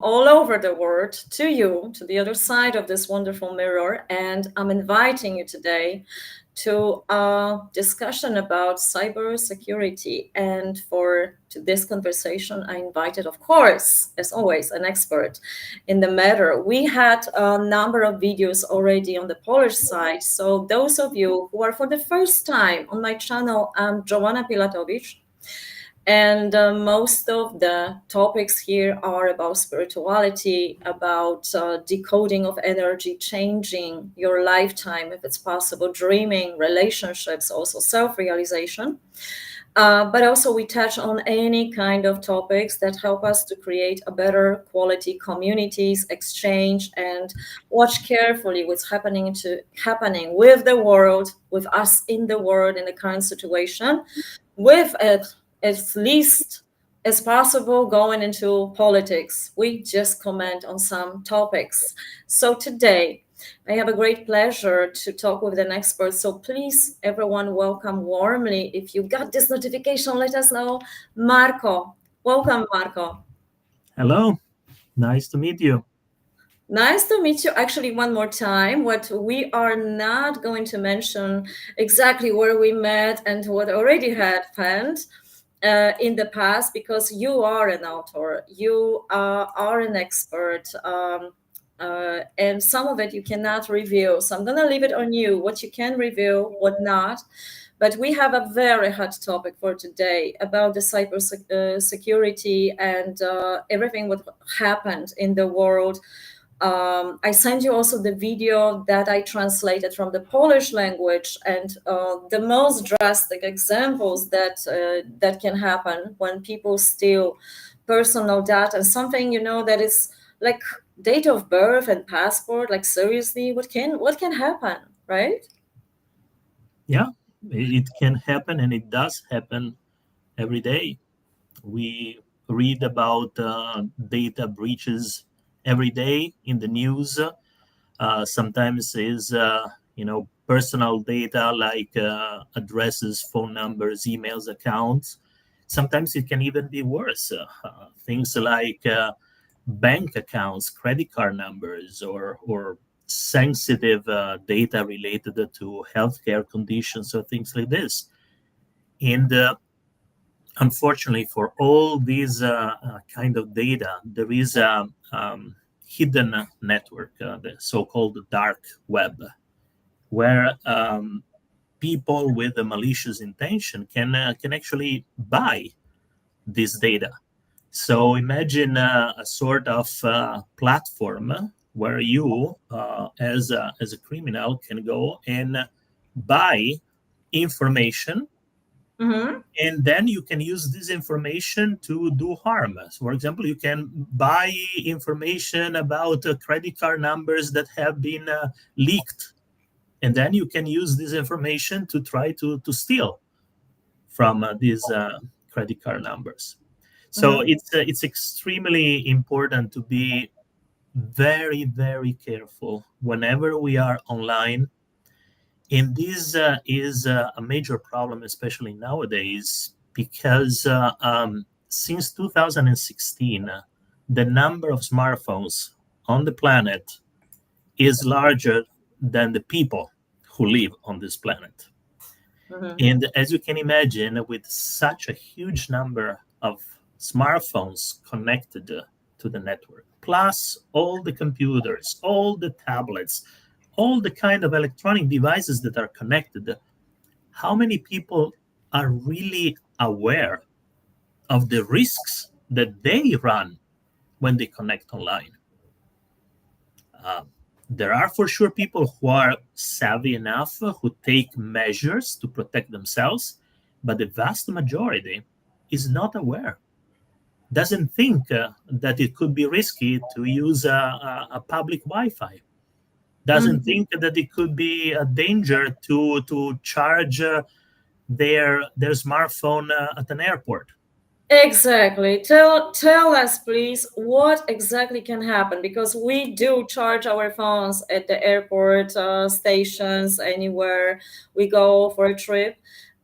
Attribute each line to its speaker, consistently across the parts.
Speaker 1: all over the world to you, to the other side of this wonderful mirror. And I'm inviting you today to a discussion about cybersecurity. And for to this conversation, I invited, of course, as always, an expert in the matter. We had a number of videos already on the Polish side. So those of you who are for the first time on my channel, I'm Joanna Pilatowicz. And most of the topics here are about spirituality, about decoding of energy, changing your lifetime if it's possible, dreaming, relationships, also self-realization. But also we touch on any kind of topics that help us to create a better quality communities, exchange, and watch carefully what's happening with the world, with us in the world in the current situation, with as least as possible going into politics. We just comment on some topics. So today, I have a great pleasure to talk with an expert. So please, everyone, welcome warmly. If you got this notification, let us know. Marco. Welcome, Marco.
Speaker 2: Hello, nice to meet you.
Speaker 1: Nice to meet you. Actually, one more time. What we are not going to mention exactly where we met and what already happened in the past, because you are an author, you are an expert, and some of it you cannot reveal. So I'm going to leave it on you, what you can reveal, what not. But we have a very hot topic for today about the cyber security and everything what happened in the world. I sent you also the video that I translated from the Polish language, and the most drastic examples that can happen when people steal personal data, and something that is like date of birth and passport. Like seriously, what can happen, right?
Speaker 2: Yeah, it can happen and it does happen every day. We read about data breaches every day in the news. Sometimes is personal data like addresses, phone numbers, emails, accounts. Sometimes it can even be worse. Things like bank accounts, credit card numbers, or sensitive data related to healthcare conditions or things like this. And unfortunately, for all these kind of data, there is a hidden network, the so-called dark web, where people with a malicious intention can actually buy this data. So imagine a sort of platform where you, as a criminal, can go and buy information,
Speaker 1: Mm-hmm.
Speaker 2: and then you can use this information to do harm. So, for example, you can buy information about credit card numbers that have been leaked, and then you can use this information to try to steal from these credit card numbers. So
Speaker 1: Mm-hmm.
Speaker 2: it's extremely important to be very, very careful whenever we are online. And this is a major problem, especially nowadays, because since 2016, the number of smartphones on the planet is larger than the people who live on this planet.
Speaker 1: Mm-hmm.
Speaker 2: And as you can imagine, with such a huge number of smartphones connected to the network, plus all the computers, all the tablets, all the kind of electronic devices that are connected, how many people are really aware of the risks that they run when they connect online? Uh, there are for sure people who are savvy enough, who take measures to protect themselves, but the vast majority is not aware, doesn't think that it could be risky to use a public Wi-Fi, doesn't
Speaker 1: Mm-hmm.
Speaker 2: think that it could be a danger to charge their smartphone at an airport.
Speaker 1: Exactly. Tell us, please, what exactly can happen, because we do charge our phones at the airport stations, anywhere we go for a trip,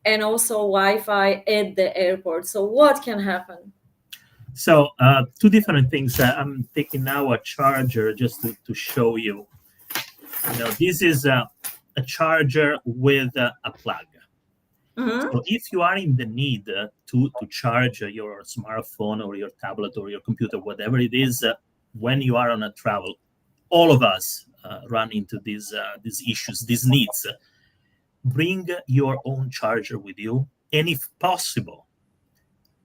Speaker 1: and also Wi-Fi at the airport. So what can happen?
Speaker 2: So two different things. I'm taking now a charger just to show you. This is a charger with a plug.
Speaker 1: Mm-hmm.
Speaker 2: So if you are in the need to charge your smartphone or your tablet or your computer, whatever it is, when you are on a travel, all of us run into these issues, these needs. Bring your own charger with you, and if possible,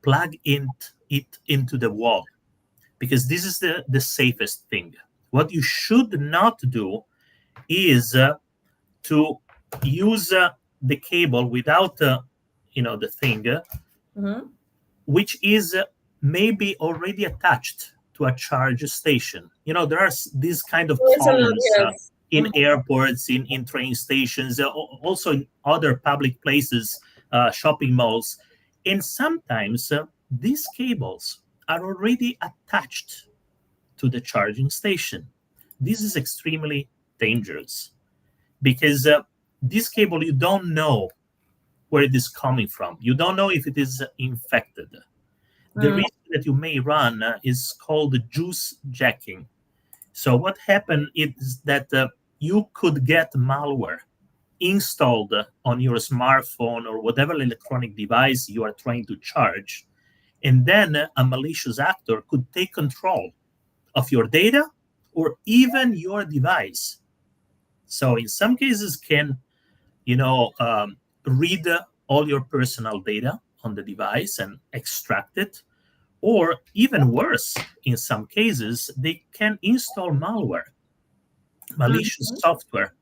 Speaker 2: plug it into the wall, because this is the safest thing. What you should not do is to use the cable without the thing,
Speaker 1: Mm-hmm.
Speaker 2: which is maybe already attached to a charge station. There are these kind of
Speaker 1: Yes,
Speaker 2: columns
Speaker 1: yes.
Speaker 2: in
Speaker 1: Mhm.
Speaker 2: airports, in train stations, also in other public places, shopping malls. And sometimes these cables are already attached to the charging station. This is extremely dangerous because this cable, you don't know where it is coming from. You don't know if it is infected. The
Speaker 1: Mm-hmm.
Speaker 2: risk that you may run is called juice jacking. So what happened is that you could get malware installed on your smartphone or whatever electronic device you are trying to charge, and then a malicious actor could take control of your data or even your device. So in some cases, can you know read all your personal data on the device and extract it, or even worse, in some cases, they can install malware, malicious
Speaker 1: Mm-hmm.
Speaker 2: software.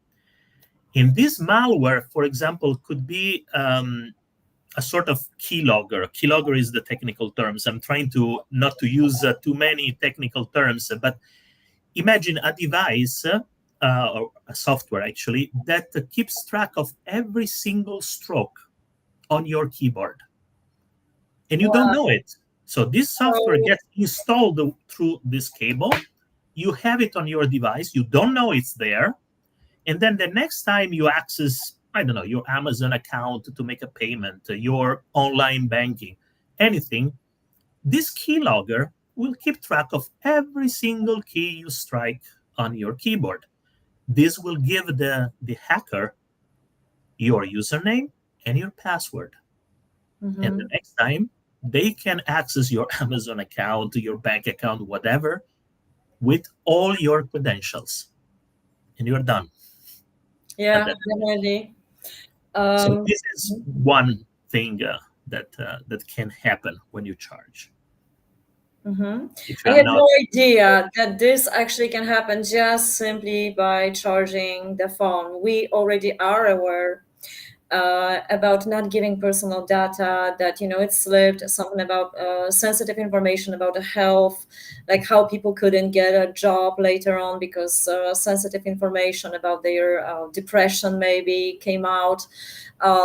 Speaker 2: And this malware, for example, could be a sort of keylogger. Keylogger is the technical terms. I'm trying to not to use too many technical terms, but imagine a device, or a software actually, that keeps track of every single stroke on your keyboard, and you don't
Speaker 1: Wow.
Speaker 2: know it. So this software
Speaker 1: So,
Speaker 2: gets installed through this cable. You have it on your device. You don't know it's there. And then the next time you access, I don't know, your Amazon account to make a payment, your online banking, anything, this keylogger will keep track of every single key you strike on your keyboard. This will give the hacker your username and your password. And the
Speaker 1: mhm.
Speaker 2: next time, they can access your Amazon account, your bank account, whatever, with all your credentials. And you're done at
Speaker 1: Yeah,
Speaker 2: that point.
Speaker 1: definitely.
Speaker 2: So
Speaker 1: Um,
Speaker 2: this is one thing that can happen when you charge.
Speaker 1: mhm.
Speaker 2: If
Speaker 1: I
Speaker 2: you are
Speaker 1: had
Speaker 2: not,
Speaker 1: no idea that this actually can happen just simply by charging the phone. We already are aware about not giving personal data, that it slipped, something about sensitive information about the health, like how people couldn't get a job later on because sensitive information about their depression maybe came out.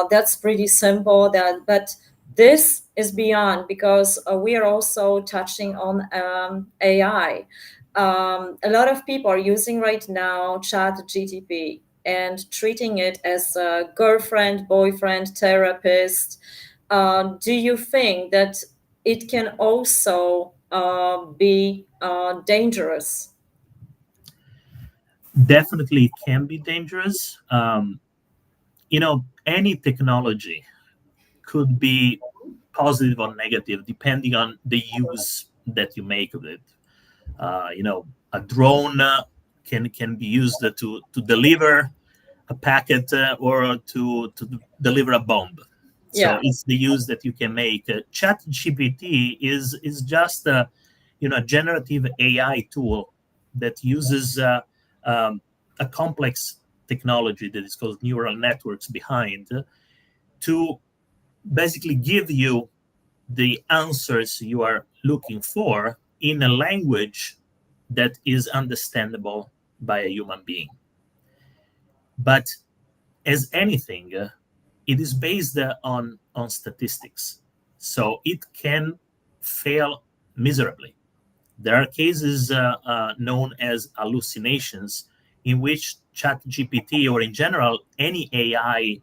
Speaker 1: That's pretty simple, but this is beyond, because we are also touching on AI. A lot of people are using right now chat gtp and treating it as a girlfriend, boyfriend, therapist. Do you think that it can also be dangerous?
Speaker 2: definitely can be dangerous. Any technology could be positive or negative depending on the use that you make of it. A drone can be used to deliver a packet, or to deliver a bomb. So
Speaker 1: Yeah,
Speaker 2: it's the use that you can make. Chat GPT is just a generative AI tool that uses a complex technology that is called neural networks behind, to basically give you the answers you are looking for in a language that is understandable by a human being. But as anything, it is based on statistics, so it can fail miserably. There are cases known as hallucinations, in which ChatGPT, or in general any AI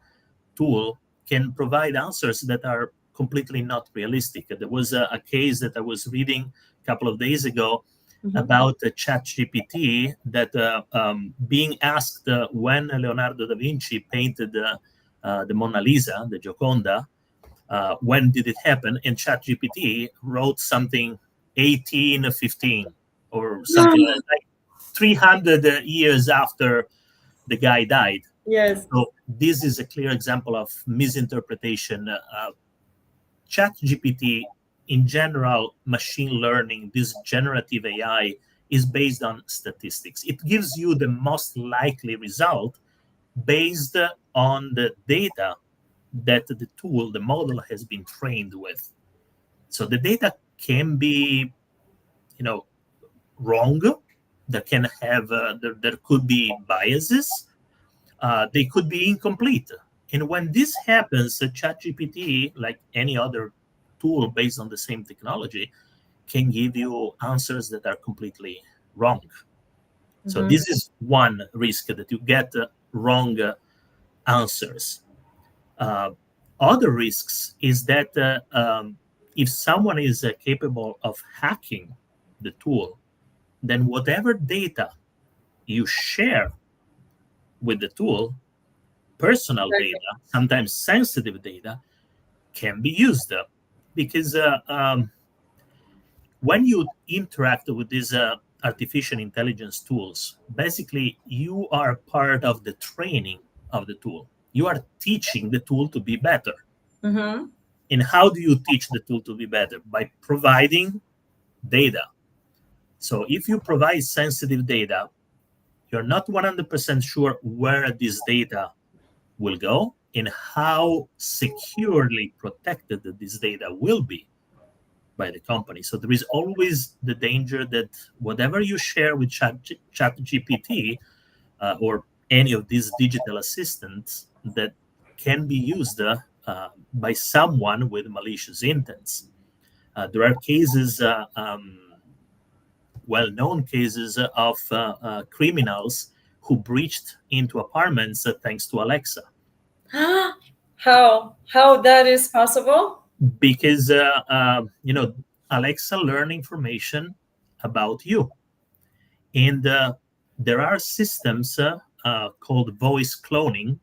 Speaker 2: tool, can provide answers that are completely not realistic. There was a case that I was reading a couple of days ago
Speaker 1: Hmm.
Speaker 2: about ChatGPT that being asked when Leonardo da Vinci painted the Mona Lisa, the Gioconda, when did it happen? And ChatGPT wrote something 1815 or something like 300 years after the guy died.
Speaker 1: Yes.
Speaker 2: So this is a clear example of misinterpretation. ChatGPT, in general, machine learning, this generative AI is based on statistics. It gives you the most likely result based on the data that the tool, the model has been trained with. So the data can be, you know, wrong. There can have there could be biases. They could be incomplete. And when this happens, ChatGPT, like any other tool based on the same technology, can give you answers that are completely wrong. So
Speaker 1: Hmm.
Speaker 2: this is one risk that you get wrong answers. Uh, Other risks is that if someone is capable of hacking the tool, then whatever data you share with the tool, personal
Speaker 1: Exactly.
Speaker 2: data, sometimes sensitive data, can be used because when you interact with these artificial intelligence tools, basically you are part of the training of the tool. You are teaching the tool to be better.
Speaker 1: Hmm.
Speaker 2: And how do you teach the tool to be better? By providing data. So if you provide sensitive data, you're not 100% sure where this data will go and how securely protected this data will be by the company. So there is always the danger that whatever you share with ChatGPT or any of these digital assistants that can be used by someone with malicious intents. There are cases, well-known cases of criminals who breached into apartments thanks to Alexa,
Speaker 1: How that is possible?
Speaker 2: because Alexa learn information about you, and there are systems called voice cloning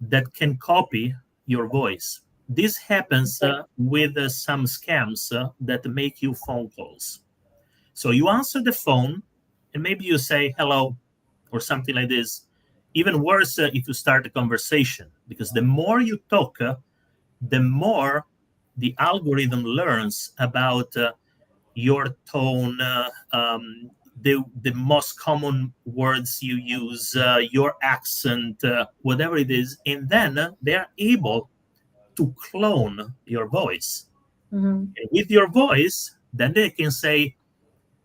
Speaker 2: that can copy your voice. This happens
Speaker 1: Okay.
Speaker 2: with some scams that make you phone calls. So you answer the phone and maybe you say hello or something like this. Even worse if you start a conversation, because the more you talk, the more the algorithm learns about your tone, the most common words you use, your accent, whatever it is, and then they are able to clone your voice.
Speaker 1: Hmm.
Speaker 2: And with your voice, then they can say,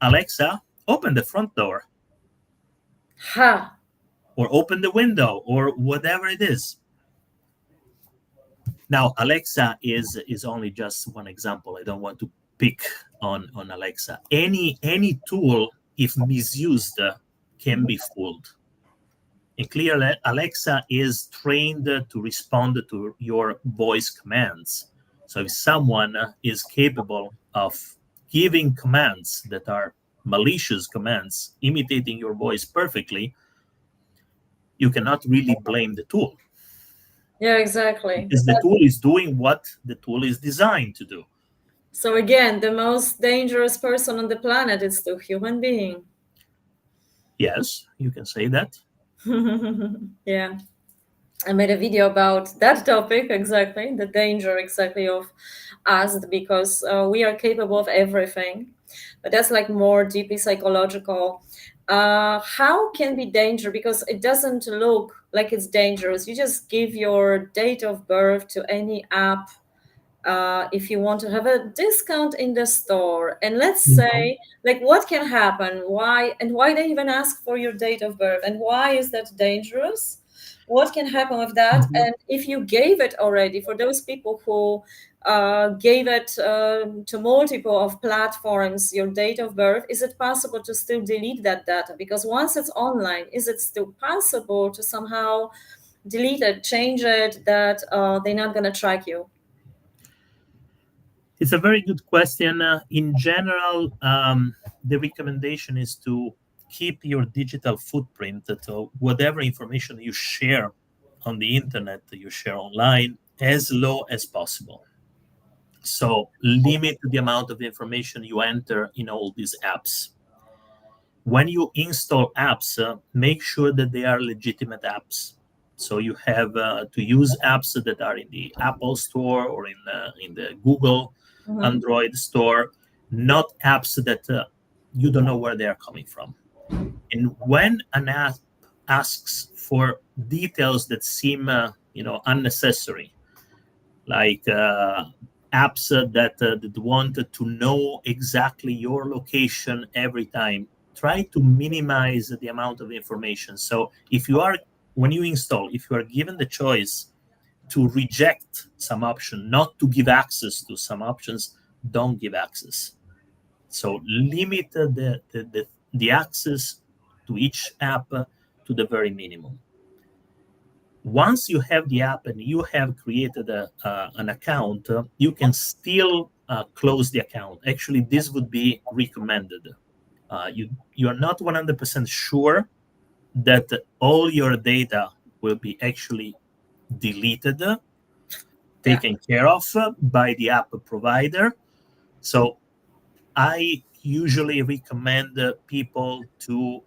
Speaker 2: Alexa, open the front door,
Speaker 1: Ha.
Speaker 2: or open the window, or whatever it is. Now, Alexa is only just one example. I don't want to pick on Alexa. Any tool, if misused, can be fooled. And clearly, Alexa is trained to respond to your voice commands. So if someone is capable of giving commands that are malicious commands, imitating your voice perfectly, you cannot really blame the tool
Speaker 1: Yeah, exactly.
Speaker 2: because the tool is doing what the tool is designed to do.
Speaker 1: So again, the most dangerous person on the planet is the human being.
Speaker 2: Yes, you can say that.
Speaker 1: Yeah. I made a video about that topic exactly, the danger exactly of us, because we are capable of everything. But that's like more deeply psychological. How can be danger? Because it doesn't look like it's dangerous. You just give your date of birth to any app if you want to have a discount in the store. And let's
Speaker 2: Mhm.
Speaker 1: say, like, what can happen? Why they even ask for your date of birth? And why is that dangerous? What can happen with that?
Speaker 2: Mhm.
Speaker 1: And if you gave it already, for those people who gave it to multiple of platforms, your date of birth, is it possible to still delete that data? Because once it's online, is it still possible to somehow delete it, change it, that they're not going to track you?
Speaker 2: It's a very good question. In general, the recommendation is to keep your digital footprint, to whatever information you share on the internet, you share online, as low as possible. So limit the amount of information you enter in all these apps. When you install apps, make sure that they are legitimate apps. So you have to use apps that are in the Apple Store or in the Google
Speaker 1: Mm-hmm.
Speaker 2: Android Store, not apps that you don't know where they are coming from. And when an app asks for details that seem unnecessary, like apps that want to know exactly your location every time, try to minimize the amount of information. So if you are, when you install, if you are given the choice to reject some option, not to give access to some options, don't give access. So limit the access to each app to the very minimum. Once you have the app and you have created an account, you can still close the account. Actually, this would be recommended. You are not 100% sure that all your data will be actually deleted,
Speaker 1: Yeah.
Speaker 2: taken care of by the app provider. So I usually recommend people to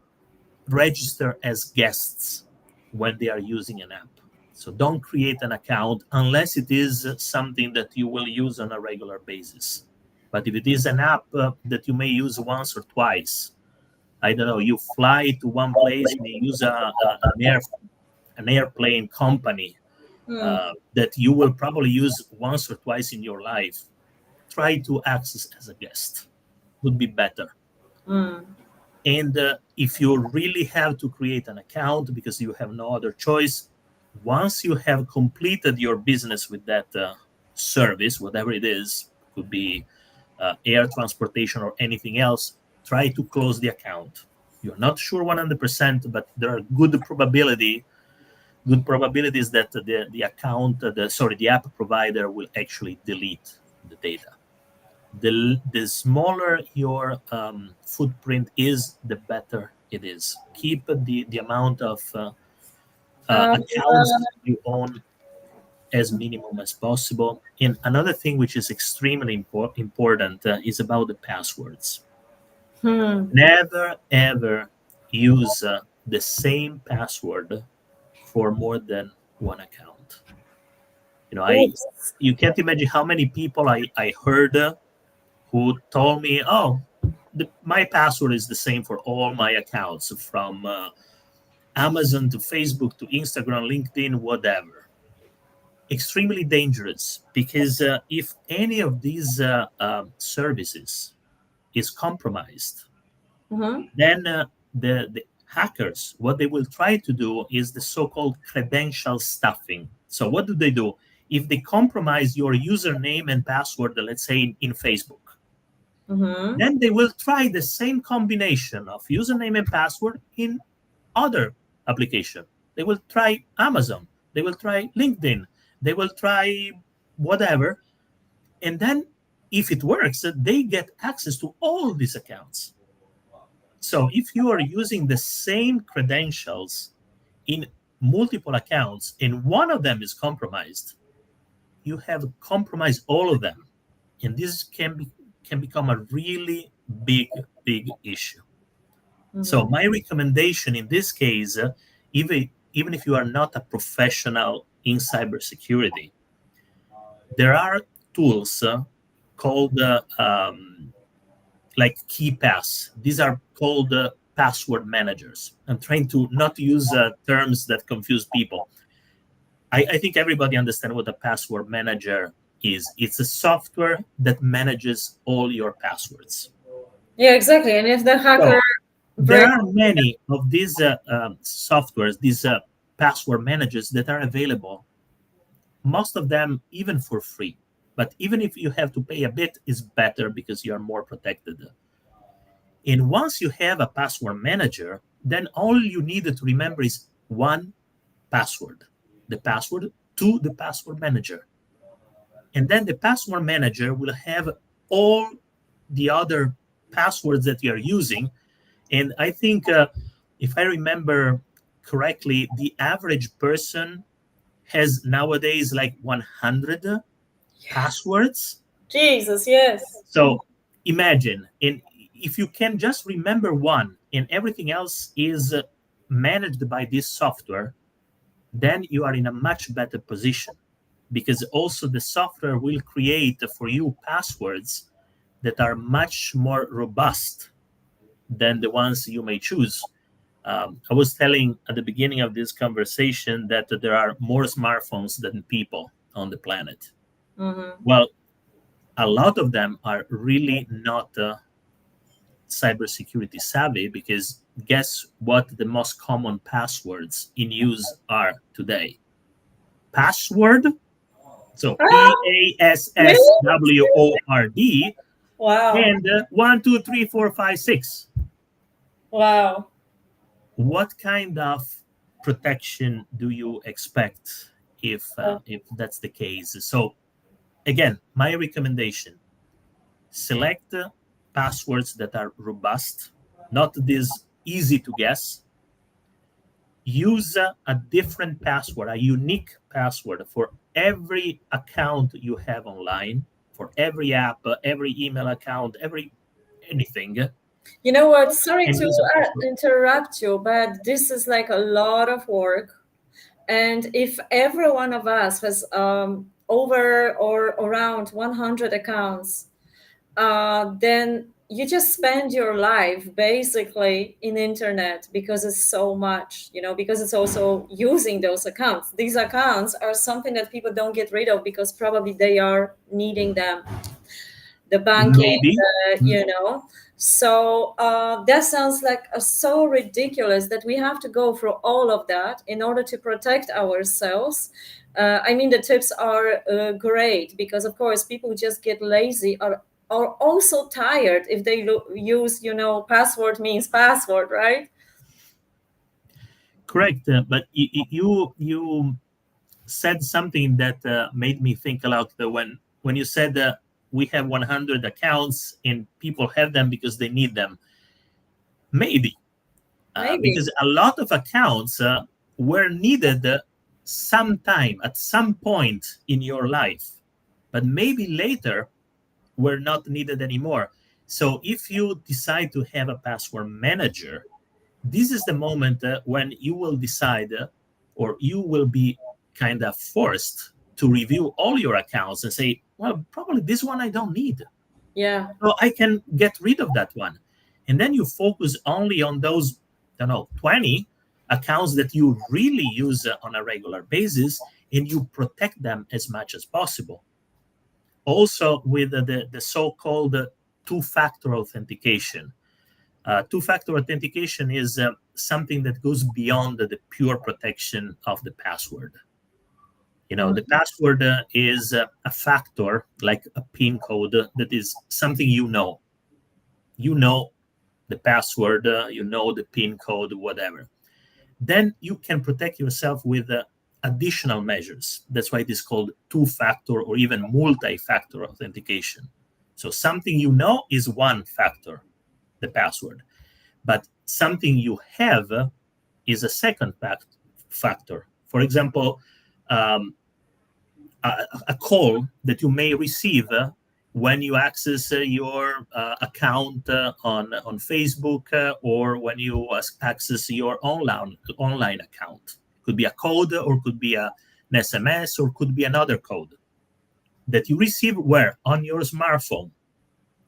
Speaker 2: register as guests when they are using an app. So don't create an account unless it is something that you will use on a regular basis. But if it is an app that you may use once or twice, I don't know, you fly to one place, you may use an airplane company
Speaker 1: Mm,
Speaker 2: that you will probably use once or twice in your life, try to access as a guest. Would be better.
Speaker 1: mm,
Speaker 2: And if you really have to create an account because you have no other choice, once you have completed your business with that service, whatever it is, could be air transportation or anything else, try to close the account. You're not sure 100%, but there are good probabilities that the account, the app provider will actually delete the data. The smaller your footprint is, the better it is. Keep the amount of
Speaker 1: um,
Speaker 2: accounts you own as minimum as possible. And another thing which is extremely important is about the passwords.
Speaker 1: hmm.
Speaker 2: Never ever use the same password for more than one account. You know, I
Speaker 1: Oops.
Speaker 2: you can't imagine how many people I heard who told me, "Oh, my password is the same for all my accounts, from Amazon to Facebook to Instagram, LinkedIn, whatever." Extremely dangerous because if any of these services is compromised,
Speaker 1: Mm-hmm.
Speaker 2: then the hackers, what they will try to do is the so-called credential stuffing. So what do they do? If they compromise your username and password, let's say in Facebook,
Speaker 1: Mm-hmm.
Speaker 2: then they will try the same combination of username and password in other application. They will try Amazon, they will try LinkedIn, they will try whatever, and then if it works, they get access to all these accounts. So if you are using the same credentials in multiple accounts and one of them is compromised, you have compromised all of them, and this can become a really big issue. So
Speaker 1: Mm-hmm.
Speaker 2: my recommendation in this case, even if you are not a professional in cybersecurity, there are tools called like KeyPass. These are called password managers. I'm trying to not use terms that confuse people. I think everybody understands what a password manager is. It's a software that manages all your passwords.
Speaker 1: Yeah, exactly. And if the hacker
Speaker 2: So there
Speaker 1: breaks,
Speaker 2: are many of these softwares, these password managers that are available. Most of them even for free. But even if you have to pay a bit, it's better because you are more protected. And once you have a password manager, then all you need to remember is one password, the password to the password manager. And then the password manager will have all the other passwords that you are using. And I think, if I remember correctly, the average person has nowadays like 100 passwords.
Speaker 1: Jesus, yes.
Speaker 2: So imagine, if you can just remember one and everything else is managed by this software, then you are in a much better position, because also the software will create for you passwords that are much more robust than the ones you may choose. I was telling at the beginning of this conversation that there are more smartphones than people on the planet.
Speaker 1: Mm-hmm.
Speaker 2: Well, a lot of them are really not cybersecurity savvy, because guess what the most common passwords in use are today? Password, so
Speaker 1: Ah, really?
Speaker 2: PASSWORD,
Speaker 1: Wow.
Speaker 2: and 1, 2, 3, 4, 5, 6.
Speaker 1: Wow.
Speaker 2: What kind of protection do you expect if that's the case? So again, my recommendation: select passwords that are robust, not this easy to guess. Use a different password, a unique password for every account you have online, for every app, every email account, every anything,
Speaker 1: You know what? Sorry
Speaker 2: and
Speaker 1: to
Speaker 2: use a password.
Speaker 1: interrupt you, but this is like a lot of work. And if every one of us has over or around 100 accounts, then you just spend your life basically in internet because it's so much, because it's also using those accounts. These accounts are something that people don't get rid of because probably they are needing them, the banking,
Speaker 2: Maybe. Mm.
Speaker 1: so that sounds like so ridiculous that we have to go through all of that in order to protect ourselves. I mean, the tips are great because, of course, people just get lazy or are also tired if they use, password means password, right?
Speaker 2: Correct. But you said something that made me think a lot. When you said that we have 100 accounts and people have them because they need them. Maybe,
Speaker 1: Maybe.
Speaker 2: because a lot of accounts were needed sometime at some point in your life, but maybe later were not needed anymore. So if you decide to have a password manager, this is the moment when you will decide, or you will be kind of forced to review all your accounts and say, well, probably this one I don't need,
Speaker 1: Yeah.
Speaker 2: so I can get rid of that one. And then you focus only on those, I don't know, 20 accounts that you really use on a regular basis, and you protect them as much as possible. Also, with the so-called two-factor authentication. Two-factor authentication is something that goes beyond the pure protection of the password. The
Speaker 1: Mhm.
Speaker 2: password is a factor, like a PIN code, that is something you know the password, you know the PIN code, whatever. Then you can protect yourself with additional measures. That's why it is called two-factor or even multi-factor authentication. So something you know is one factor, the password, but something you have is a second factor. For example, um, a call that you may receive when you access your account on Facebook, or when you access your online account. Could be a code, or could be an SMS, or could be another code that you receive where on your smartphone. So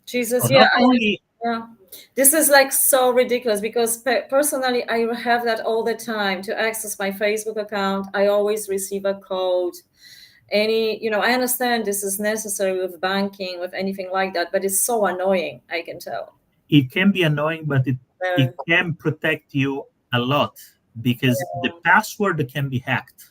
Speaker 1: Jesus, yeah,
Speaker 2: not only
Speaker 1: yeah. This is like so ridiculous because personally, I have that all the time to access my Facebook account. I always receive a code. I understand this is necessary with banking, with anything like that, but it's so annoying. I can tell.
Speaker 2: it can be annoying, but it
Speaker 1: Uh,
Speaker 2: can protect you a lot, because the password can be hacked.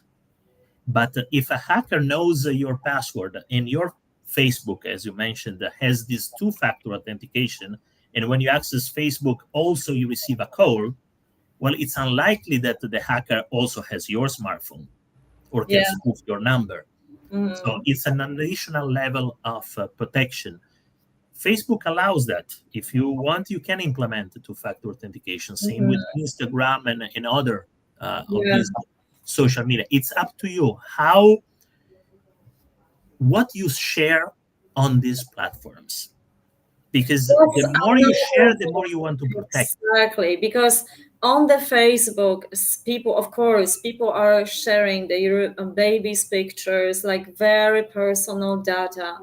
Speaker 2: But if a hacker knows your password, and your Facebook, as you mentioned, has this two-factor authentication, and when you access Facebook, also you receive a call, well, it's unlikely that the hacker also has your smartphone or can
Speaker 1: yeah,
Speaker 2: spoof your number. So
Speaker 1: Mm-hmm.
Speaker 2: it's an additional level of protection. Facebook allows that. If you want, you can implement two-factor authentication. Same with
Speaker 1: Mm-hmm.
Speaker 2: Instagram and other of
Speaker 1: Yeah.
Speaker 2: these social media. It's up to you how what you share on these platforms, because
Speaker 1: That's
Speaker 2: the more you share,
Speaker 1: another
Speaker 2: the more you want to
Speaker 1: thing.
Speaker 2: protect.
Speaker 1: Exactly, because on the Facebook, people, of course, people are sharing their babies' pictures, like very personal data.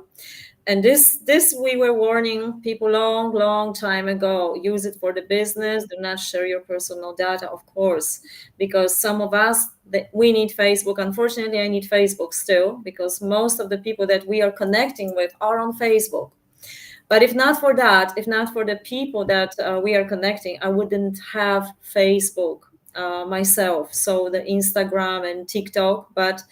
Speaker 1: And this we were warning people long time ago. Use it for the business. Do not share your personal data, of course, because some of us that we need Facebook. Unfortunately, I need Facebook still because most of the people that we are connecting with are on Facebook. But if not for that, if not for the people that we are connecting, I wouldn't have Facebook myself. So the Instagram and TikTok, but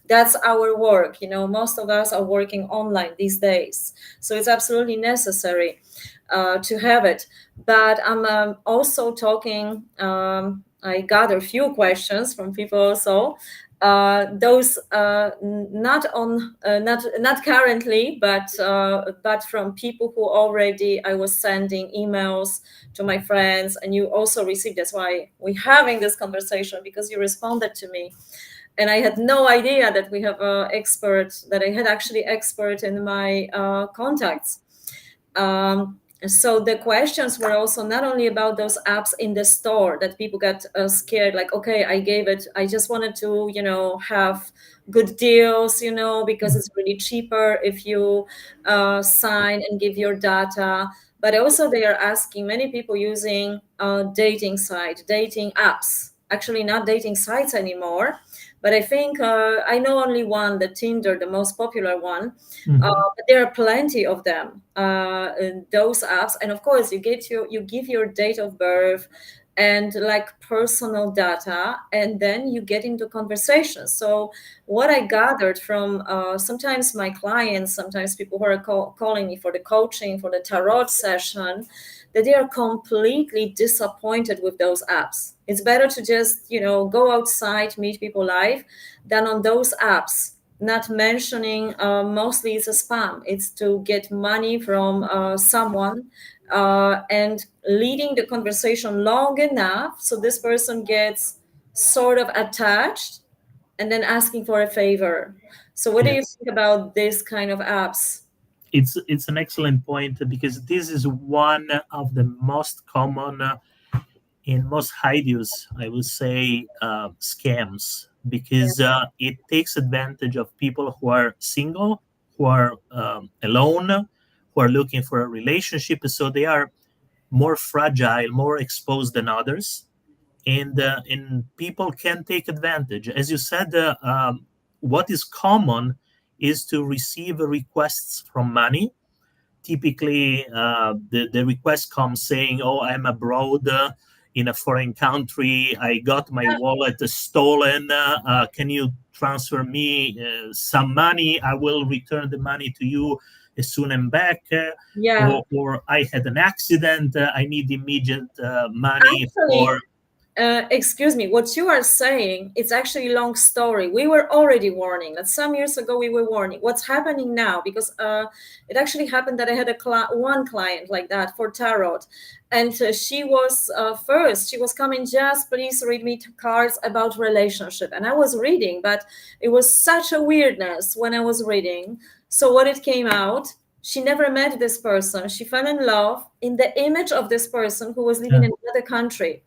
Speaker 1: that's our work. Most of us are working online these days. So it's absolutely necessary to have it. But I'm also talking, I got a few questions from people also. Those not on not currently, but from people who already I was sending emails to my friends, and you also received. That's why we're having this conversation, because you responded to me, and I had no idea that we have a expert, that I had actually expert in my contacts. So the questions were also not only about those apps in the store that people got scared, like, okay, I gave it, I just wanted to, have good deals, because it's really cheaper if you sign and give your data. But also they are asking many people using dating apps, actually not dating sites anymore. But I think I know only one, the Tinder, the most popular one.
Speaker 2: Mhm.
Speaker 1: But there are plenty of them in those apps, and of course you give your date of birth and like personal data, and then you get into conversations. So what I gathered from sometimes my clients, sometimes people who are calling me for the coaching, for the tarot session, that they are completely disappointed with those apps. It's better to just go outside, meet people live, than on those apps. Not mentioning, mostly it's a spam. It's to get money from someone, and leading the conversation long enough so this person gets sort of attached, and then asking for a favor. So what do you
Speaker 2: Yes,
Speaker 1: think about this kind of apps?
Speaker 2: it's an excellent point, because this is one of the most common and most hideous, I would say, scams,
Speaker 1: Yeah.
Speaker 2: because it takes advantage of people who are single, who are alone, who are looking for a relationship. So they are more fragile, more exposed than others, and people can take advantage. As you said, what is common is to receive requests from money. Typically, the request comes saying, "Oh, I'm abroad in a foreign country. I got my wallet stolen. Can you transfer me some money? I will return the money to you as soon as I'm back."
Speaker 1: Yeah.
Speaker 2: Or I had an accident. I need immediate money
Speaker 1: Actually,
Speaker 2: for.
Speaker 1: excuse me, what you are saying, it's actually a long story. We were already warning that some years ago we were warning. What's happening now? Because it actually happened that I had one client like that for tarot. And she was first, she was coming, just please read me cards about relationship. And I was reading, but it was such a weirdness when I was reading. So what it came out, she never met this person. She fell in love in the image of this person who was living
Speaker 2: uh,
Speaker 1: in another country,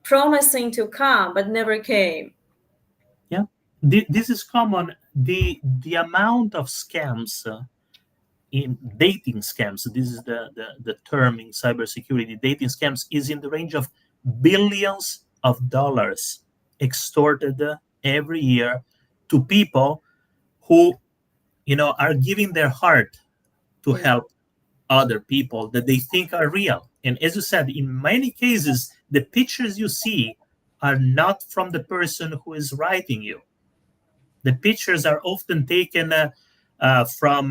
Speaker 1: promising to come but never came.
Speaker 2: yeah, this is common. The amount of scams. In dating scams, this is the term in cybersecurity, dating scams is in the range of billions of dollars extorted every year to people who are giving their heart to
Speaker 1: Yeah.
Speaker 2: help other people that they think are real. And as you said, in many cases the pictures you see are not from the person who is writing you. The pictures are often taken from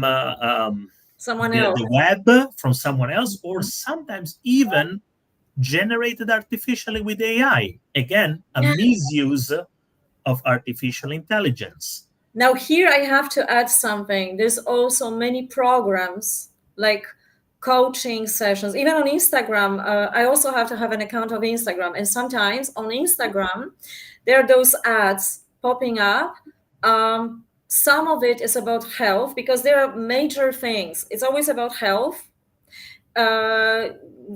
Speaker 1: Someone else.
Speaker 2: the web, from someone else, or sometimes even generated artificially with AI. Again, a
Speaker 1: Yeah.
Speaker 2: misuse of artificial intelligence.
Speaker 1: Now, here I have to add something. There's also many programs like coaching sessions, even on Instagram. I also have to have an account of Instagram. And sometimes on Instagram, there are those ads popping up. Some of it is about health because there are major things. It's always about health, uh,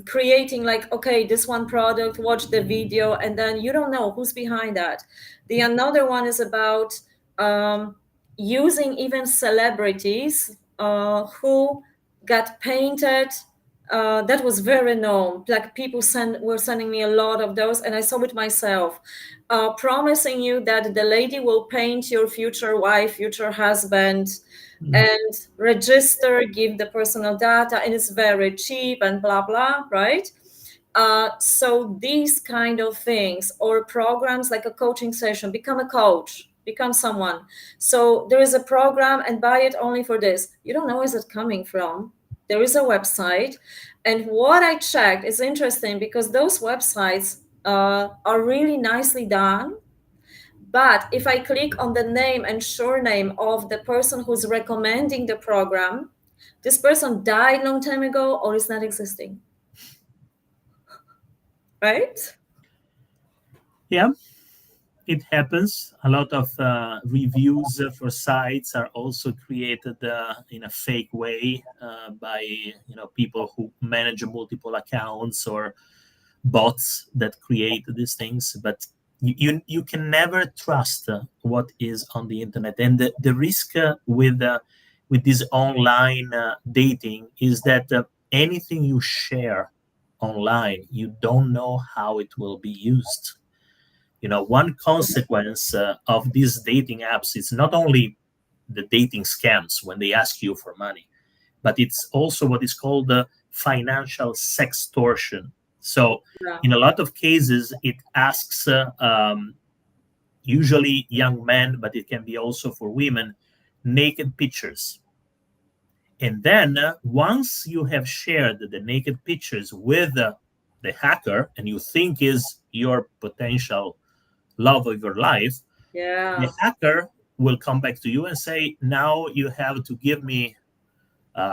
Speaker 1: creating like, okay, this one product, watch the video, and then you don't know who's behind that. The another one is about um, using even celebrities who got painted. That was very known. Like people were sending me a lot of those, and I saw it myself. Promising you that the lady will paint your future wife, future husband,
Speaker 2: Mm.
Speaker 1: and register, give the personal data, and it's very cheap and blah blah, right? So these kind of things, or programs like a coaching session, become a coach, become someone. So there is a program and buy it only for this. You don't know where is it coming from. There is a website, and what I checked is interesting because those websites are really nicely done, but if I click on the name and surname of the person who's recommending the program, this person died long time ago or is not existing, right?
Speaker 2: Yeah, it happens. A lot of reviews for sites are also created in a fake way by people who manage multiple accounts or bots that create these things. But you can never trust what is on the internet, and the risk with this online dating is that anything you share online, you don't know how it will be used. One consequence of these dating apps is not only the dating scams when they ask you for money, but it's also what is called financial sextortion. So,
Speaker 1: Yeah.
Speaker 2: in a lot of cases, it asks usually young men, but it can be also for women, naked pictures. And then, once you have shared the naked pictures with the hacker, and you think is your potential love of your life, the
Speaker 1: Yeah.
Speaker 2: hacker will come back to you and say, now you have to give me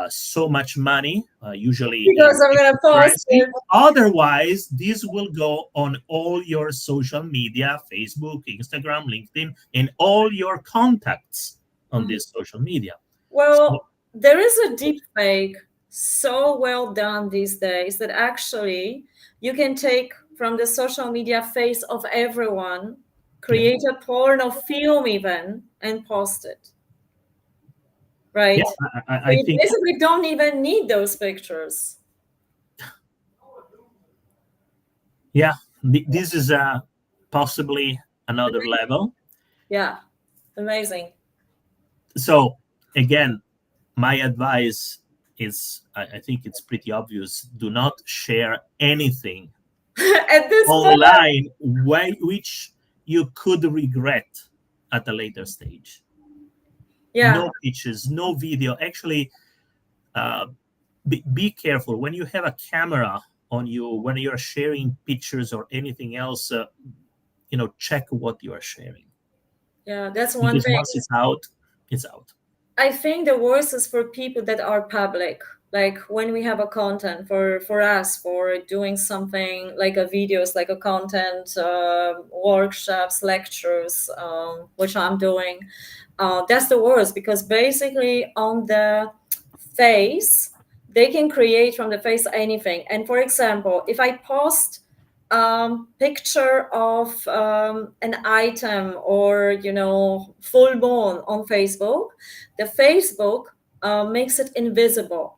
Speaker 2: so much money, usually in
Speaker 1: Because I'm gonna post
Speaker 2: cryptocurrency.
Speaker 1: it.
Speaker 2: Otherwise, this will go on all your social media, Facebook, Instagram, LinkedIn, and all your contacts on
Speaker 1: Mhm.
Speaker 2: this social media. So,
Speaker 1: Well, there is a deep fake so well done these days that actually you can take from the social media face of everyone,
Speaker 2: yeah,
Speaker 1: create a porno film even, and post it,
Speaker 2: yeah,
Speaker 1: right? So
Speaker 2: I
Speaker 1: you
Speaker 2: think,
Speaker 1: basically don't even need those pictures.
Speaker 2: yeah, this is possibly another level.
Speaker 1: Yeah, amazing.
Speaker 2: So, again, my advice is I think it's pretty obvious: do not share anything
Speaker 1: At this point,
Speaker 2: online which you could regret at a later stage.
Speaker 1: yeah,
Speaker 2: No pictures, no video. Actually, uh, be careful when you have a camera on you, when you're sharing pictures or anything else. Check what you are sharing,
Speaker 1: yeah, that's one
Speaker 2: because
Speaker 1: thing.
Speaker 2: once it's out, it's out.
Speaker 1: I think the worst is for people that are public. Like when we have a content for us for doing something like a videos, like a content workshops, lectures, which I'm doing. That's the worst because basically on the face they can create from the face anything. And for example, if I post picture of an item or full moon on Facebook, the Facebook makes it invisible.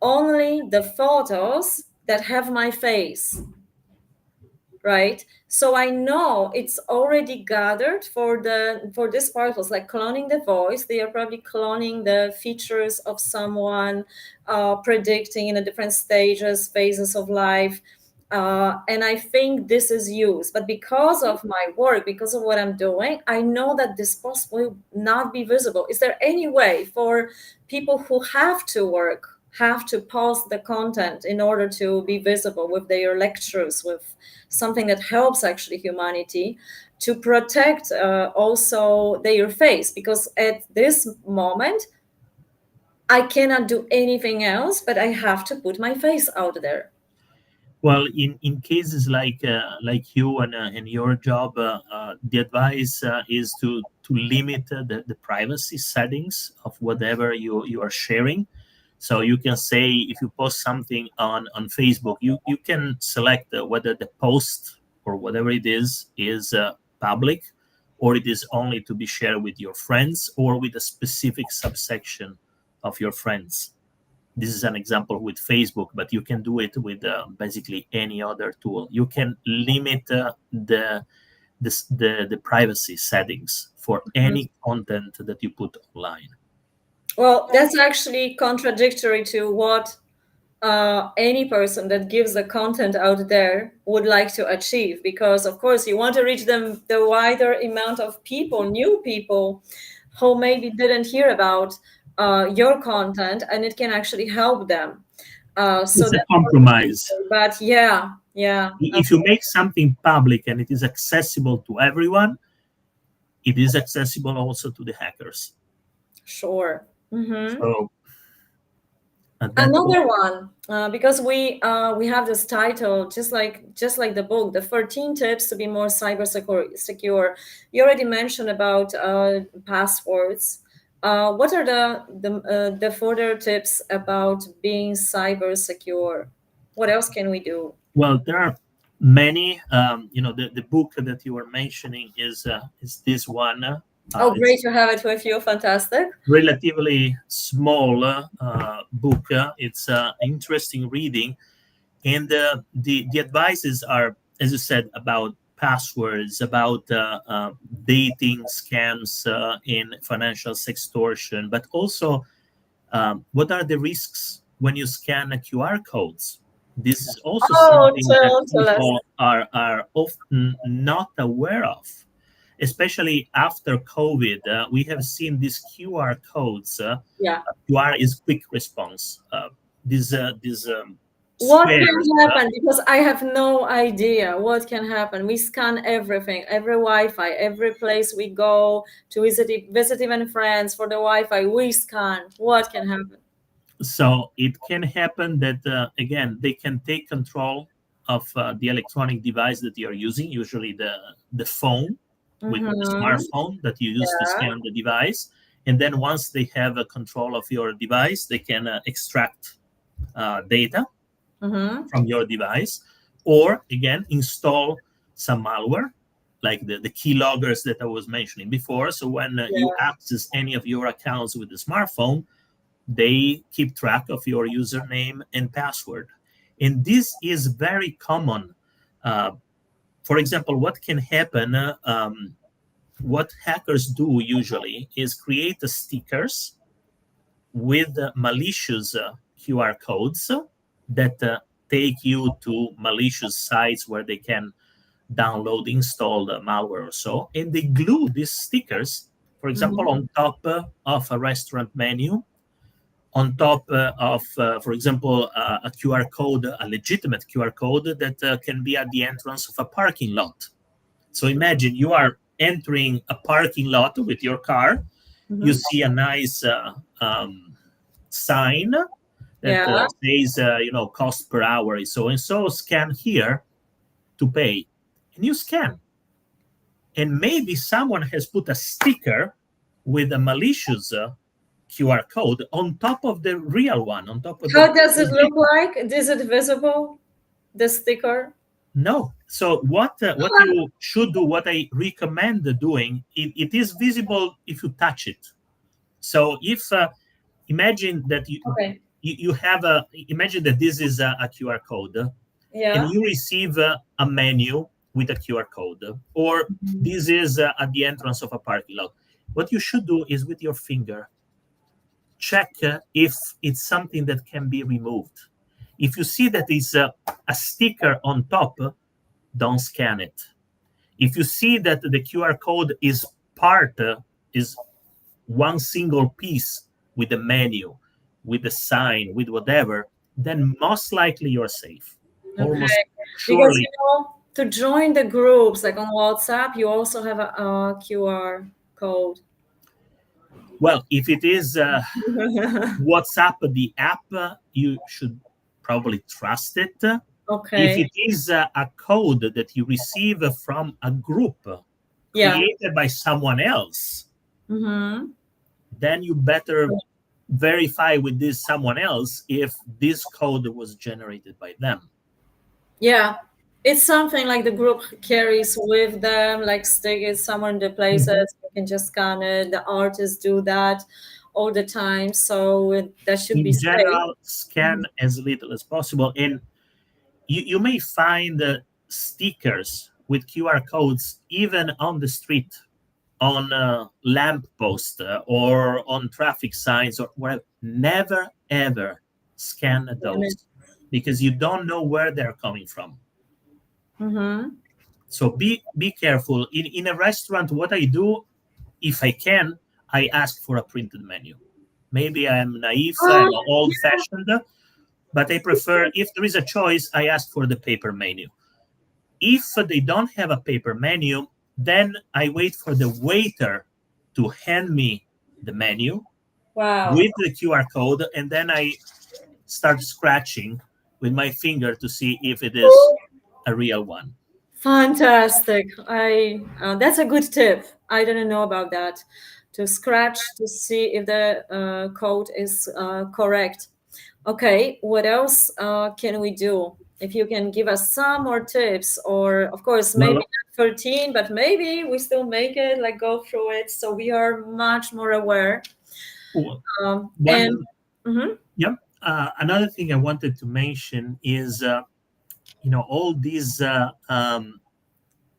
Speaker 1: Only the photos that have my face, right? So I know it's already gathered for this purpose, like cloning the voice. They are probably cloning the features of someone, predicting in the different stages, phases of life. And I think this is used, but because of my work, because of what I'm doing, I know that this post will not be visible. Is there any way for people who have to work, have to post the content in order to be visible with their lectures, with something that helps actually humanity to protect also their face, because at this moment I cannot do anything else, but I have to put my face out there.
Speaker 2: Well, in cases like you and your job, the advice is to limit the privacy settings of whatever you are sharing. So you can say if you post something on Facebook, you can select whether the post or whatever it is public, or it is only to be shared with your friends or with a specific subsection of your friends. This is an example with Facebook, but you can do it with basically any other tool. You can limit the privacy settings for any content that you put online.
Speaker 1: Well, that's actually contradictory to what any person that gives the content out there would like to achieve, because of course you want to reach them, the wider amount of people, new people who maybe didn't hear about your content, and it can actually help them. So
Speaker 2: It's a
Speaker 1: that's
Speaker 2: compromise.
Speaker 1: but yeah, yeah,
Speaker 2: If you make something public and it is accessible to everyone, it is accessible also to the hackers.
Speaker 1: sure.
Speaker 2: So at that point,
Speaker 1: Another one, because we have this title, just like the book, the 13 tips to be more cyber secure. You already mentioned about passwords. What are the further tips about being cyber secure? What else can we do?
Speaker 2: well, there are many. The book that you were mentioning is this one.
Speaker 1: Oh,
Speaker 2: It's
Speaker 1: great to have it with you. Fantastic.
Speaker 2: relatively small book. It's interesting reading, and the advices are, as you said, about passwords, about dating scams in financial sextortion, but also what are the risks when you scan QR codes. This is also
Speaker 1: Oh,
Speaker 2: something that
Speaker 1: tell us.
Speaker 2: people are often not aware of, especially after COVID. We have seen these QR codes.
Speaker 1: Yeah.
Speaker 2: QR is quick response. These
Speaker 1: What
Speaker 2: squares.
Speaker 1: can happen? Because I have no idea what can happen. We scan everything, every Wi-Fi, every place we go to visit even friends for the Wi-Fi. We scan. What can happen?
Speaker 2: So it can happen that again they can take control of the electronic device that you're using, usually the phone, with the
Speaker 1: Mm-hmm.
Speaker 2: smartphone that you use to
Speaker 1: Yeah.
Speaker 2: scan the device. And then once they have a control of your device, they can extract data
Speaker 1: Mm-hmm.
Speaker 2: from your device, or again install some malware like the keyloggers that I was mentioning before. So when you
Speaker 1: Yeah.
Speaker 2: access any of your accounts with the smartphone, they keep track of your username and password. And this is very common. Uh, for example, what can happen, what hackers do usually is create stickers with malicious QR codes that take you to malicious sites where they can download, install the malware or so. And they glue these stickers, for example,
Speaker 1: Mm-hmm.
Speaker 2: on top of a restaurant menu, on top of, for example, a QR code, a legitimate QR code that can be at the entrance of a parking lot. So imagine you are entering a parking lot with your car, you
Speaker 1: Mm-hmm.
Speaker 2: see a nice sign that
Speaker 1: Yeah.
Speaker 2: says, cost per hour is so and so, scan here to pay. And you scan. And maybe someone has put a sticker with a malicious QR code on top of the real one, on top of the
Speaker 1: How does it look
Speaker 2: legitimate.
Speaker 1: like? Is it visible? The sticker?
Speaker 2: No. So what you should do, what I recommend doing, it is visible if you touch it. So if imagine that
Speaker 1: Okay.
Speaker 2: you have a imagine that this is a QR code, and
Speaker 1: Yeah.
Speaker 2: you receive a menu with a QR code, or this is at the entrance of a parking lot. What you should do is with your finger check if it's something that can be removed. If you see that it's a sticker on top, don't scan it. If you see that the QR code is part, is one single piece with the menu, with the sign, with whatever, then most likely you're safe. Almost
Speaker 1: Okay. Because,
Speaker 2: surely.
Speaker 1: to join the groups, like on WhatsApp, you also have a QR code.
Speaker 2: Well, if it is WhatsApp, the app, you should probably trust it. If
Speaker 1: Okay.
Speaker 2: it is a code that you receive from a group
Speaker 1: Yeah.
Speaker 2: created by someone else,
Speaker 1: Mm-hmm.
Speaker 2: then you better verify with this someone else if this code was generated by them.
Speaker 1: Yeah. It's something like the group carries with them, like stick it somewhere in the places.
Speaker 2: Mhm.
Speaker 1: You can just scan it. The artists do that all the time. So that should be
Speaker 2: In
Speaker 1: safe.
Speaker 2: general,
Speaker 1: Mhm.
Speaker 2: scan as little as possible. And you may find stickers with QR codes even on the street, on a lamp post, or on traffic signs or whatever. Never ever scan those because you don't know where they're coming from.
Speaker 1: Mm-hmm.
Speaker 2: So be careful. In a restaurant, what I do, if I can, I ask for a printed menu. Maybe I'm naive and
Speaker 1: Oh,
Speaker 2: old fashioned, but I prefer, if there is a choice, I ask for the paper menu. If they don't have a paper menu, then I wait for the waiter to hand me the menu
Speaker 1: wow.
Speaker 2: with the QR code, and then I start scratching with my finger to see if it is a real one.
Speaker 1: Fantastic. I That's a good tip. I didn't know about that. To scratch to see if the code is correct. Okay, what else can we do? If you can give us some more tips, or of course, maybe
Speaker 2: Well,
Speaker 1: not 13, but maybe we still make it, like go through it, so we are much more aware. And
Speaker 2: one,
Speaker 1: mhm.
Speaker 2: yeah. Another thing I wanted to mention is, all these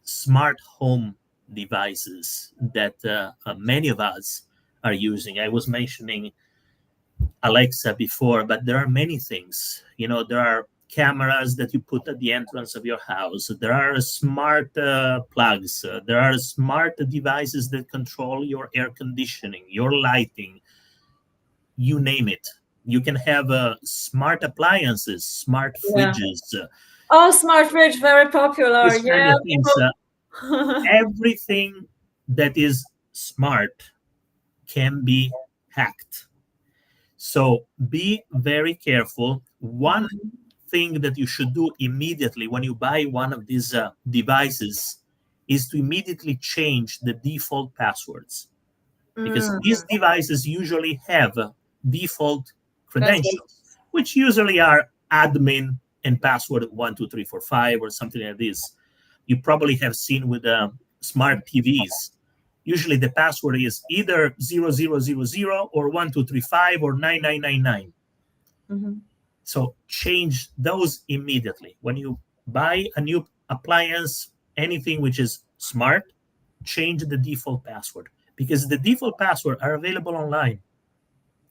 Speaker 2: smart home devices that many of us are using. I was mentioning Alexa before, but there are many things. There are cameras that you put at the entrance of your house. There are smart plugs. There are smart devices that control your air conditioning, your lighting, you name it. You can have smart appliances, smart
Speaker 1: Yeah.
Speaker 2: fridges,
Speaker 1: Oh, smart fridge, very popular.
Speaker 2: these kind
Speaker 1: Yeah,
Speaker 2: of things.
Speaker 1: people.
Speaker 2: Everything that is smart can be hacked. So be very careful. One thing that you should do immediately when you buy one of these devices is to immediately change the default passwords, because
Speaker 1: Mm,
Speaker 2: these devices usually have default
Speaker 1: that's what.
Speaker 2: credentials, which usually are admin and password 12345 or something like this. You probably have seen with smart TVs. Usually the password is either 0000 or 1235 or 9999.
Speaker 1: Mhm.
Speaker 2: So change those immediately. When you buy a new appliance, anything which is smart, change the default password, because the default password are available online.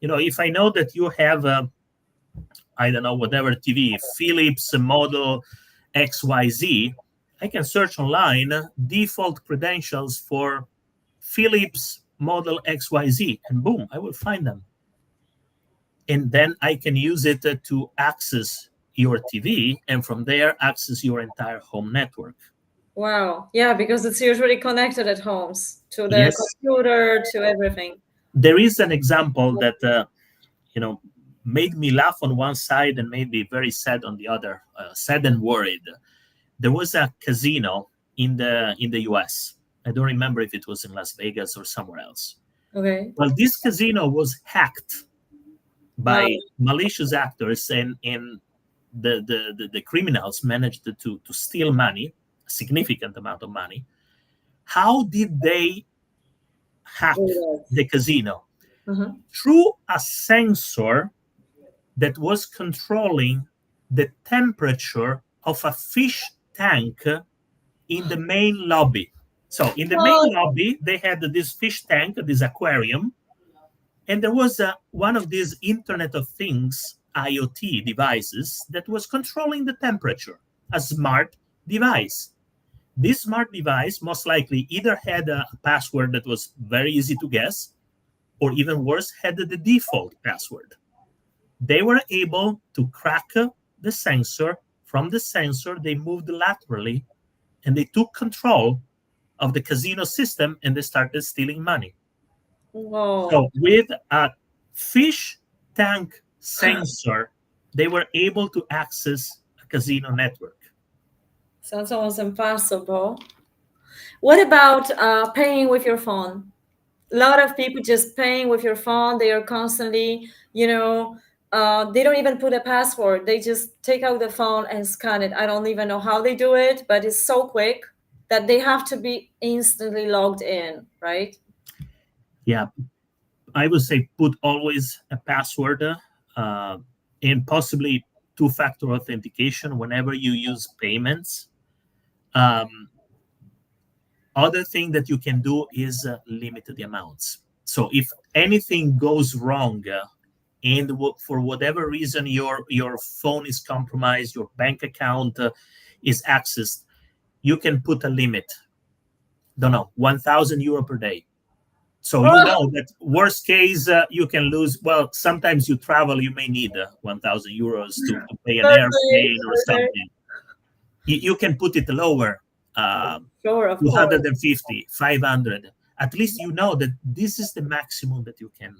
Speaker 2: If I know that you have I don't know, whatever TV, Philips model XYZ, I can search online default credentials for Philips model XYZ, and boom, I will find them. And then I can use it to access your TV, and from there access your entire home network.
Speaker 1: Wow. Yeah, because it's usually connected at homes to the
Speaker 2: Yes,
Speaker 1: computer, to everything.
Speaker 2: there is an example that you know made me laugh on one side and made me very sad on the other, sad and worried. There was a casino in the US. I don't remember if it was in Las Vegas or somewhere else.
Speaker 1: Okay.
Speaker 2: Well, this casino was hacked
Speaker 1: Wow.
Speaker 2: by malicious actors, and the criminals managed to steal money, a significant amount of money. How did they hack
Speaker 1: Yes.
Speaker 2: the casino?
Speaker 1: Uh-huh.
Speaker 2: Through a sensor that was controlling the temperature of a fish tank in the main lobby. So in the main
Speaker 1: Oh,
Speaker 2: lobby, they had this fish tank, this aquarium, and there was one of these Internet of Things IoT devices that was controlling the temperature, a smart device. This smart device most likely either had a password that was very easy to guess, or even worse, had the default password. They were able to crack the sensor. From the sensor, they moved laterally and they took control of the casino system and they started stealing money.
Speaker 1: Whoa.
Speaker 2: So, with a fish tank sensor, they were able to access a casino network.
Speaker 1: Sounds almost impossible. What about paying with your phone? A lot of people just paying with your phone. They are constantly, they don't even put a password. They just take out the phone and scan it. I don't even know how they do it, but it's so quick that they have to be instantly logged in, right?
Speaker 2: Yeah, I would say put always a password uh, and possibly two-factor authentication whenever you use payments. Um, Other thing that you can do is limit the amounts. So if anything goes wrong and for whatever reason your phone is compromised, your bank account is accessed, you can put a limit. Don't know, 1,000 euro per day. So you
Speaker 1: Oh,
Speaker 2: know that worst case you can lose. Well, sometimes you travel, you may need 1,000 euros to pay an
Speaker 1: okay,
Speaker 2: airplane or
Speaker 1: okay.
Speaker 2: something. You can put it lower, uh,
Speaker 1: Sure, of course.
Speaker 2: 250, 500. At least you know that this is the maximum that you can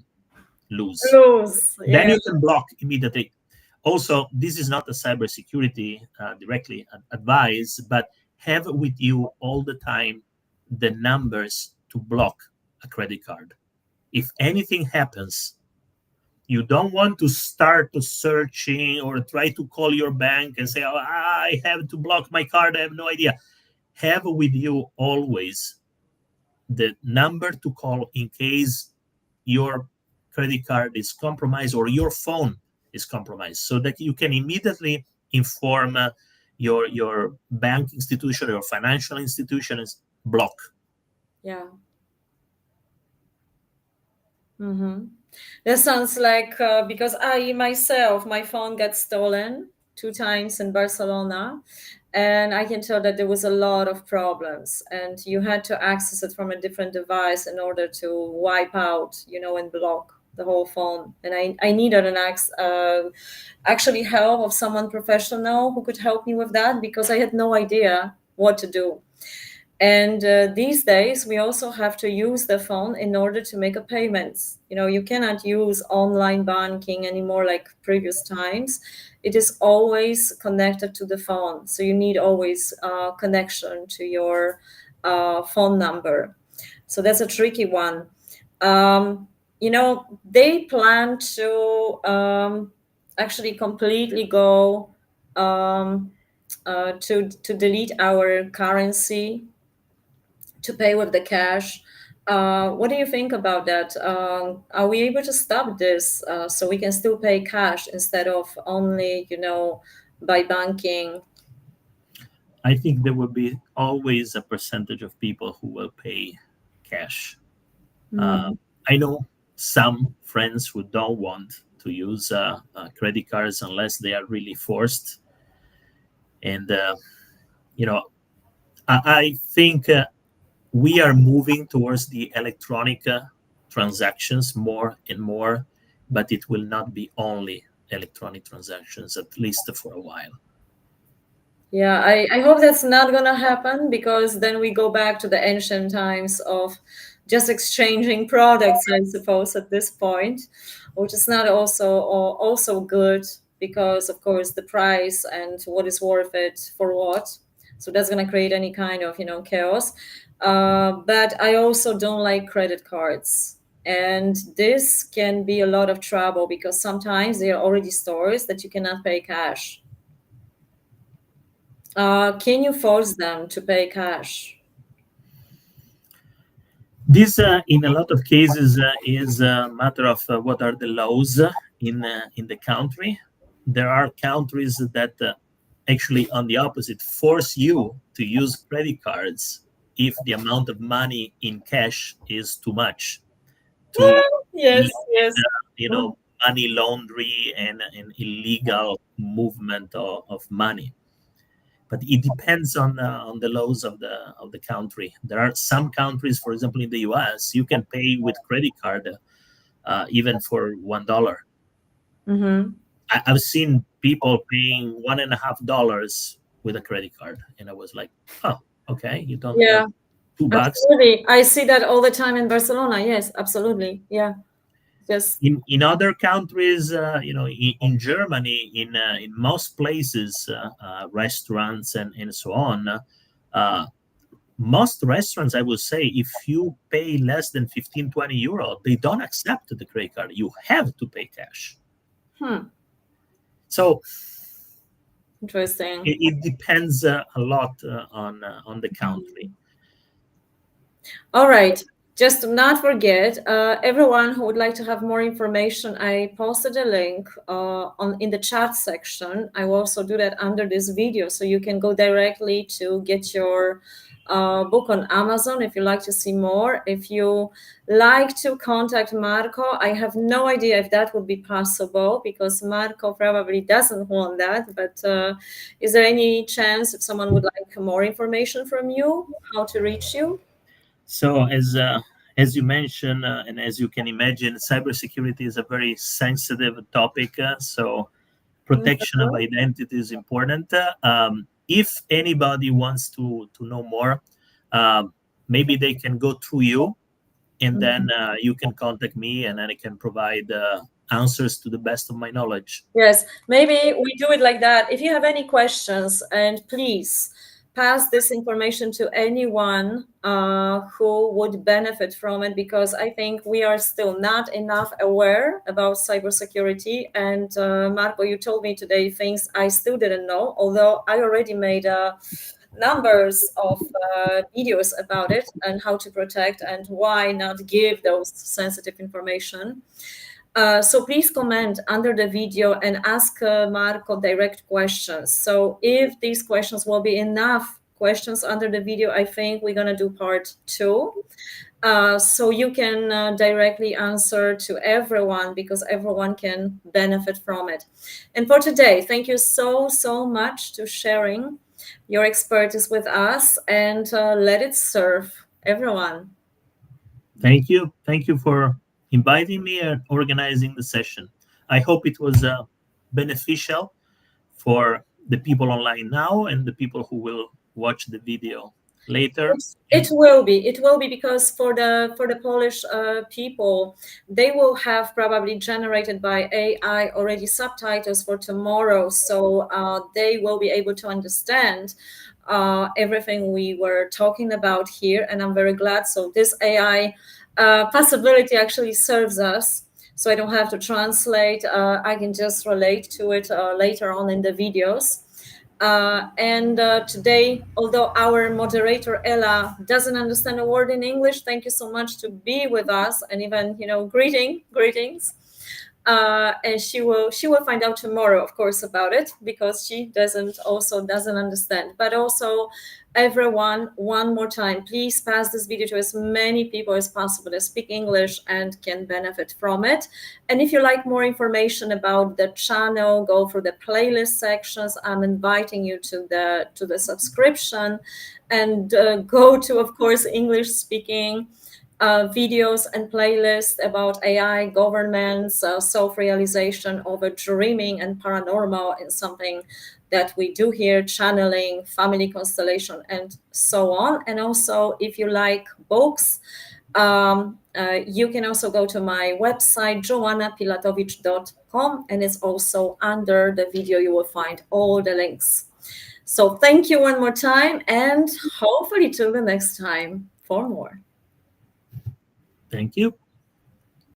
Speaker 2: lose.
Speaker 1: Lose,
Speaker 2: Then
Speaker 1: yeah,
Speaker 2: you can block immediately. Also, this is not a cybersecurity directly advice, but have with you all the time the numbers to block a credit card. If anything happens, you don't want to start to searching or try to call your bank and say, "Oh, I have to block my card. I have no idea." Have with you always the number to call in case your credit card is compromised or your phone is compromised, so that you can immediately inform your bank institution or financial institutions block.
Speaker 1: yeah. Mm-hmm. That sounds like because I myself, my phone got stolen 2 times in Barcelona, and I can tell that there was a lot of problems, and you had to access it from a different device in order to wipe out, and block the whole phone. And I needed actually help of someone professional who could help me with that because I had no idea what to do. And these days, we also have to use the phone in order to make a payments. You cannot use online banking anymore like previous times. It is always connected to the phone. So you need always connection to your phone number. So that's a tricky one. They plan to actually completely go to delete our currency to pay with the cash. What do you think about that? Are we able to stop this so we can still pay cash instead of only, by banking?
Speaker 2: I think there will be always a percentage of people who will pay cash. uh,
Speaker 1: Mm.
Speaker 2: I know some friends who don't want to use credit cards unless they are really forced. And, you know, I think we are moving towards the electronic transactions more and more, but it will not be only electronic transactions, at least for a while.
Speaker 1: Yeah, I hope that's not gonna happen because then we go back to the ancient times of just exchanging products, I suppose, at this point, which is not also good because of course the price and what is worth it for what. So that's gonna create any kind of chaos. But I also don't like credit cards. And this can be a lot of trouble because sometimes there are already stores that you cannot pay cash. Can you force them to pay cash?
Speaker 2: This, in a lot of cases, is a matter of what are the laws in the country. There are countries that actually, on the opposite, force you to use credit cards if the amount of money in cash is too much to
Speaker 1: Yes,
Speaker 2: limit,
Speaker 1: yes.
Speaker 2: you
Speaker 1: Mm.
Speaker 2: know, money laundry and illegal movement of money. But it depends on the laws of the country. There are some countries, for example, in the U.S., you can pay with credit card even for $1.
Speaker 1: Mm-hmm.
Speaker 2: I've seen people paying $1.50 with a credit card, and I was like, oh, okay, you don't have
Speaker 1: Yeah,
Speaker 2: $2.
Speaker 1: absolutely. I see that all the time in Barcelona. Yes, absolutely. Yeah, just
Speaker 2: In other countries, in Germany, in most places, restaurants and so on, uh, most restaurants, I would say, if you pay less than 15-20 euro, they don't accept the credit card. You have to pay cash.
Speaker 1: hmm,
Speaker 2: So
Speaker 1: interesting.
Speaker 2: it depends a lot on the country.
Speaker 1: All right. Just to not forget, everyone who would like to have more information, I posted a link on in the chat section. I will also do that under this video, so you can go directly to get your book on Amazon if you like to see more. If you like to contact Marco, I have no idea if that would be possible because Marco probably doesn't want that. But is there any chance if someone would like more information from you, how to reach you?
Speaker 2: So as you mentioned, and as you can imagine, cybersecurity is a very sensitive topic. So protection of identity is important. If anybody wants to know more, maybe they can go through you, and then you can contact me, and then I can provide answers to the best of my knowledge.
Speaker 1: Yes, maybe we do it like that. If you have any questions, and please pass this information to anyone who would benefit from it, because I think we are still not enough aware about cybersecurity. And Marco, you told me today things I still didn't know, although I already made numbers of videos about it and how to protect and why not give those sensitive information. So please comment under the video and ask Marco direct questions. So if these questions will be enough questions under the video, I think we're going to do part two. So you can directly answer to everyone because everyone can benefit from it. And for today, thank you so, so much to sharing your expertise with us and let it serve everyone.
Speaker 2: Thank you for inviting me and organizing the session. I hope it was beneficial for the people online now and the people who will watch the video later.
Speaker 1: It will be. It will be because for the Polish people, they will have probably generated by AI already subtitles for tomorrow, so they will be able to understand everything we were talking about here, and I'm very glad. So this AI possibility actually serves us. So I don't have to translate. I can just relate to it later on in the videos. And today, although our moderator Ella doesn't understand a word in English, thank you so much to be with us and even greetings. And she will find out tomorrow, of course, about it because she doesn't understand. But also, everyone, one more time, please pass this video to as many people as possible that speak English and can benefit from it. And if you like more information about the channel, go through the playlist sections. I'm inviting you to the subscription and go to, of course, English speaking videos and playlists about AI, governance, self-realization, over dreaming and paranormal is something that we do here, channeling, family constellation, and so on. And also, if you like books, you can also go to my website, joannapilatowicz.com, and it's also under the video. You will find all the links. So thank you one more time, and hopefully till the next time for more.
Speaker 2: Thank you.